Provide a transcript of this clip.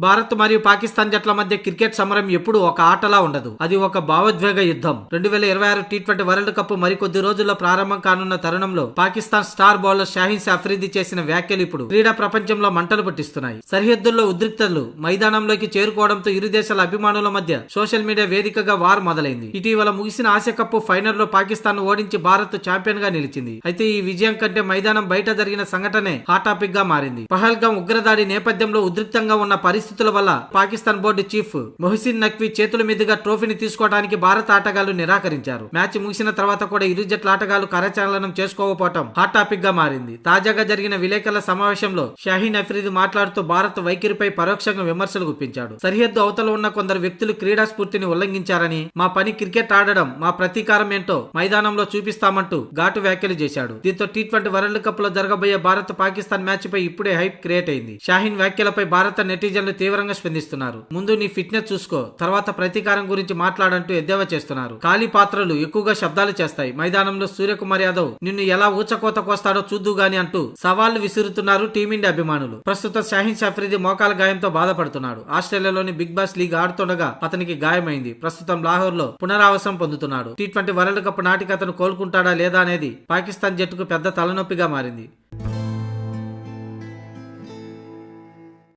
భారత్ మరియు పాకిస్తాన్ జట్ల మధ్య క్రికెట్ సమరం ఎప్పుడు ఒక ఆటలా ఉండదు. అది ఒక భావోద్వేగ యుద్ధం. 2026 టీ20 వరల్డ్ కప్ మరికొద్ది రోజుల్లో ప్రారంభం కానున్న తరుణంలో పాకిస్తాన్ స్టార్ బౌలర్ షాహీన్ అఫ్రిది చేసిన వ్యాఖ్యలు ఇప్పుడు క్రీడా ప్రపంచంలో మంటలు పుట్టిస్తున్నాయి. సరిహద్దుల్లో ఉద్రిక్తతలు మైదానంలోకి చేరుకోవడంతో ఇరు దేశాల అభిమానుల మధ్య సోషల్ మీడియా వేదికగా వార్ మొదలైంది. ఇటీవల ముగిసిన ఆసియా కప్ ఫైనల్లో పాకిస్తాన్ ఓడించి భారత్ ఛాంపియన్ గా నిలిచింది. అయితే ఈ విజయం కంటే మైదానం బయట జరిగిన సంఘటనే హాట్ టాపిక్ గా మారింది. పహల్గాం ఉగ్రదాడి నేపథ్యంలో ఉద్రిక్తంగా ఉన్న పరిస్థితుల వల్ల పాకిస్తాన్ బోర్డు చీఫ్ మొహసిన్ నఖ్వీ చేతుల మీదుగా ట్రోఫీని తీసుకోవడానికి భారత ఆటగాళ్లు నిరాకరించారు. మ్యాచ్ ముగిసిన తర్వాత కూడా ఇరు జట్ల ఆటగాళ్లు కరచాలనం చేసుకోకపోవడం హాట్ టాపిక్ గా మారింది. తాజాగా జరిగిన విలేకరుల సమావేశంలో షాహీన్ అఫ్రిది మాట్లాడుతూ భారత్ వైఖరిపై పరోక్షంగా విమర్శలు గుప్పించాడు. సరిహద్దు అవతల ఉన్న కొందరు వ్యక్తులు క్రీడా స్ఫూర్తిని ఉల్లంఘించారని, మా పని క్రికెట్ ఆడడం, మా ప్రతీకారం ఏంటో మైదానంలో చూపిస్తామంటూ ఘాటు వ్యాఖ్యలు చేశాడు. దీంతో టీ20 వరల్డ్ కప్ లో జరగబోయే భారత్ పాకిస్తాన్ మ్యాచ్ పై ఇప్పుడే హైప్ క్రియేట్ అయింది. షాహీన్ వ్యాఖ్యలపై భారత నెటిజన్లు తీవ్రంగా స్పందిస్తున్నారు. ముందు నీ ఫిట్నెస్ చూసుకో, తర్వాత ప్రతీకారం గురించి మాట్లాడంటూ ఎద్దేవా చేస్తున్నారు. ఖాళీ పాత్రలు ఎక్కువగా శబ్దాలు చేస్తాయి. మైదానంలో సూర్యకుమార్ యాదవ్ నిన్ను ఎలా ఊచకోత కోస్తాడో చూద్దు గాని అంటూ సవాళ్లు విసురుతున్నారు టీమిండియా అభిమానులు. ప్రస్తుతం షాహీన్ అఫ్రిది మోకాల గాయంతో బాధపడుతున్నాడు. ఆస్ట్రేలియాలోని బిగ్ బాస్ లీగ్ ఆడుతుండగా అతనికి గాయమైంది. ప్రస్తుతం లాహోర్ లో పునరావాసం పొందుతున్నాడు. టీ20 వరల్డ్ కప్ నాటికి అతను కోలుకుంటాడా లేదా అనేది పాకిస్తాన్ జట్టుకు పెద్ద తలనొప్పిగా మారింది.